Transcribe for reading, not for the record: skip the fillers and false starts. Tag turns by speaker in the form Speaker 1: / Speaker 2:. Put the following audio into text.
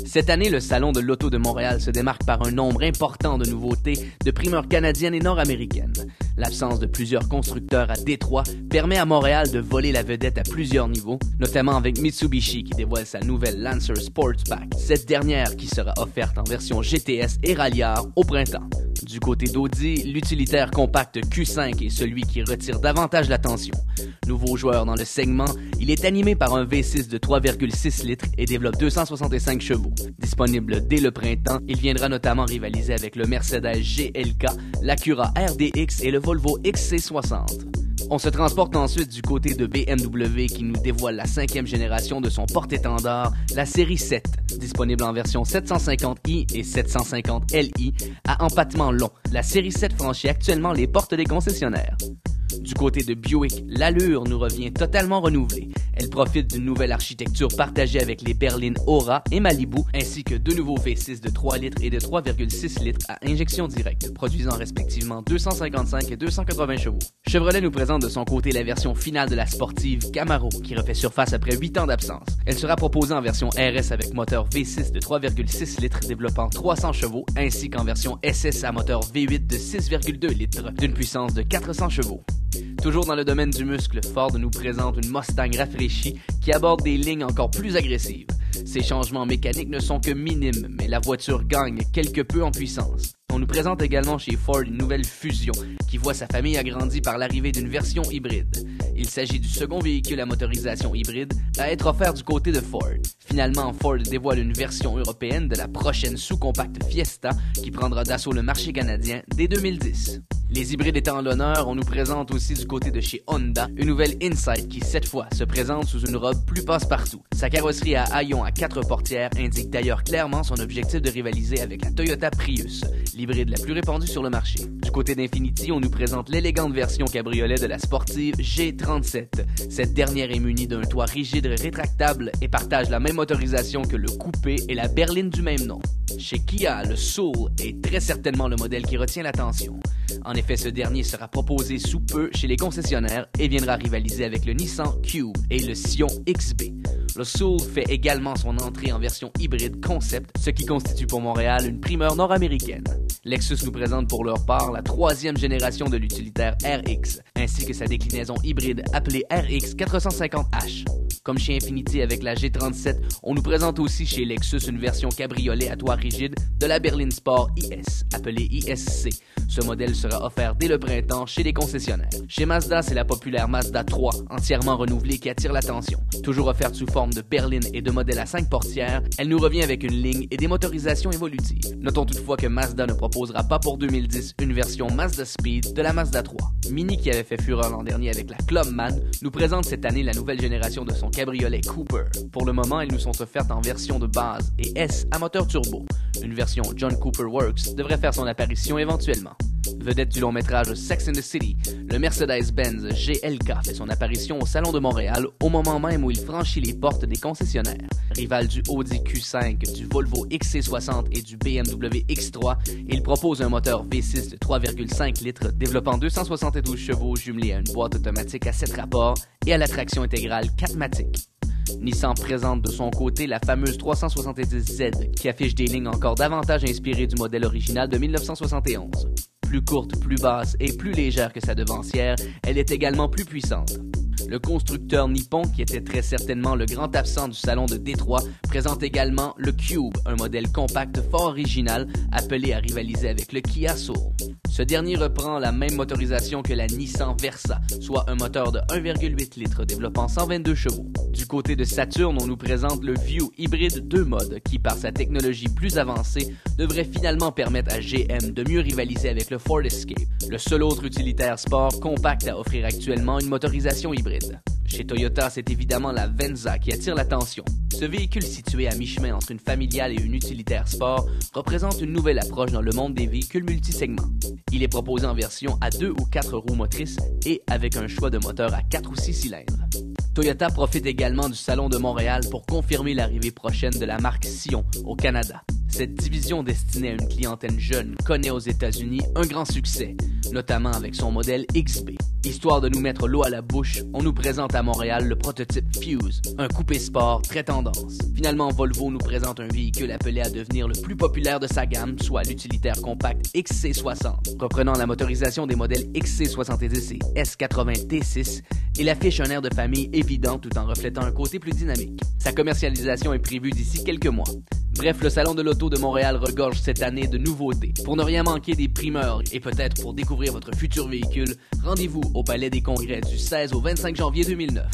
Speaker 1: Cette année, le Salon de l'Auto de Montréal se démarque par un nombre important de nouveautés de primeurs canadiennes et nord-américaines. L'absence de plusieurs constructeurs à Détroit permet à Montréal de voler la vedette à plusieurs niveaux, notamment avec Mitsubishi qui dévoile sa nouvelle Lancer Sportsback, cette dernière qui sera offerte en version GTS et Ralliart au printemps. Du côté d'Audi, l'utilitaire compact Q5 est celui qui retire davantage l'attention. Nouveau joueur dans le segment, il est animé par un V6 de 3,6 litres et développe 265 chevaux. Disponible dès le printemps, il viendra notamment rivaliser avec le Mercedes GLK, l'Acura RDX et le Volvo XC60. On se transporte ensuite du côté de BMW qui nous dévoile la 5e génération de son porte-étendard, la série 7, disponible en version 750i et 750li à empattement long. La série 7 franchit actuellement les portes des concessionnaires. Du côté de Buick, l'allure nous revient totalement renouvelée. Elle profite d'une nouvelle architecture partagée avec les berlines Aura et Malibu, ainsi que deux nouveaux V6 de 3 litres et de 3,6 litres à injection directe, produisant respectivement 255 et 280 chevaux. Chevrolet nous présente de son côté la version finale de la sportive Camaro, qui refait surface après 8 ans d'absence. Elle sera proposée en version RS avec moteur V6 de 3,6 litres développant 300 chevaux, ainsi qu'en version SS à moteur V8 de 6,2 litres d'une puissance de 400 chevaux. Toujours dans le domaine du muscle, Ford nous présente une Mustang rafraîchie qui aborde des lignes encore plus agressives. Ces changements mécaniques ne sont que minimes, mais la voiture gagne quelque peu en puissance. On nous présente également chez Ford une nouvelle Fusion qui voit sa famille agrandie par l'arrivée d'une version hybride. Il s'agit du second véhicule à motorisation hybride à être offert du côté de Ford. Finalement, Ford dévoile une version européenne de la prochaine sous-compacte Fiesta qui prendra d'assaut le marché canadien dès 2010. Les hybrides étant à l'honneur, on nous présente aussi du côté de chez Honda une nouvelle Insight qui, cette fois, se présente sous une robe plus passe-partout. Sa carrosserie à haillons à 4 portières indique d'ailleurs clairement son objectif de rivaliser avec la Toyota Prius, l'hybride la plus répandue sur le marché. Du côté d'Infiniti, on nous présente l'élégante version cabriolet de la sportive G37. Cette dernière est munie d'un toit rigide rétractable et partage la même motorisation que le coupé et la berline du même nom. Chez Kia, le Soul est très certainement le modèle qui retient l'attention. En effet, ce dernier sera proposé sous peu chez les concessionnaires et viendra rivaliser avec le Nissan Cube et le Sion XB. Le Soul fait également son entrée en version hybride concept, ce qui constitue pour Montréal une primeur nord-américaine. Lexus nous présente pour leur part la 3e génération de l'utilitaire RX, ainsi que sa déclinaison hybride appelée RX 450H. Comme chez Infiniti avec la G37, on nous présente aussi chez Lexus une version cabriolet à toit rigide de la berline Sport IS, appelée ISC. Ce modèle sera offert dès le printemps chez les concessionnaires. Chez Mazda, c'est la populaire Mazda 3, entièrement renouvelée, qui attire l'attention. Toujours offerte sous forme de berline et de modèle à 5 portières, elle nous revient avec une ligne et des motorisations évolutives. Notons toutefois que Mazda ne proposera pas pour 2010 une version Mazda Speed de la Mazda 3. Mini, qui avait fait fureur l'an dernier avec la Clubman, nous présente cette année la nouvelle génération de son cabriolet Cooper. Pour le moment, elles nous sont offertes en version de base et S à moteur turbo. Une version John Cooper Works devrait faire son apparition éventuellement. Vedette du long métrage Sex and the City, le Mercedes-Benz GLK fait son apparition au Salon de Montréal au moment même où il franchit les portes des concessionnaires. Rival du Audi Q5, du Volvo XC60 et du BMW X3, il propose un moteur V6 de 3,5 litres développant 272 chevaux jumelé à une boîte automatique à 7 rapports et à la traction intégrale 4MATIC. Nissan présente de son côté la fameuse 370Z qui affiche des lignes encore davantage inspirées du modèle original de 1971. Plus courte, plus basse et plus légère que sa devancière, elle est également plus puissante. Le constructeur nippon, qui était très certainement le grand absent du salon de Détroit, présente également le Cube, un modèle compact fort original appelé à rivaliser avec le Kia Soul. Ce dernier reprend la même motorisation que la Nissan Versa, soit un moteur de 1,8 litres développant 122 chevaux. Du côté de Saturn, on nous présente le View hybride 2 modes qui, par sa technologie plus avancée, devrait finalement permettre à GM de mieux rivaliser avec le Ford Escape, le seul autre utilitaire sport compact à offrir actuellement une motorisation hybride. Chez Toyota, c'est évidemment la Venza qui attire l'attention. Ce véhicule situé à mi-chemin entre une familiale et une utilitaire sport représente une nouvelle approche dans le monde des véhicules multisegments. Il est proposé en version à 2 ou 4 roues motrices et avec un choix de moteur à 4 ou 6 cylindres. Toyota profite également du Salon de Montréal pour confirmer l'arrivée prochaine de la marque Sion au Canada. Cette division destinée à une clientèle jeune connaît aux États-Unis un grand succès, notamment avec son modèle XB. Histoire de nous mettre l'eau à la bouche, on nous présente à Montréal le prototype Fuse, un coupé sport très tendance. Finalement, Volvo nous présente un véhicule appelé à devenir le plus populaire de sa gamme, soit l'utilitaire compact XC60. Reprenant la motorisation des modèles XC70 et S80 T6, il affiche un air de famille évident tout en reflétant un côté plus dynamique. Sa commercialisation est prévue d'ici quelques mois. Bref, le Salon de l'Auto de Montréal regorge cette année de nouveautés. Pour ne rien manquer des primeurs et peut-être pour découvrir votre futur véhicule, rendez-vous au Palais des Congrès du 16 au 25 janvier 2009.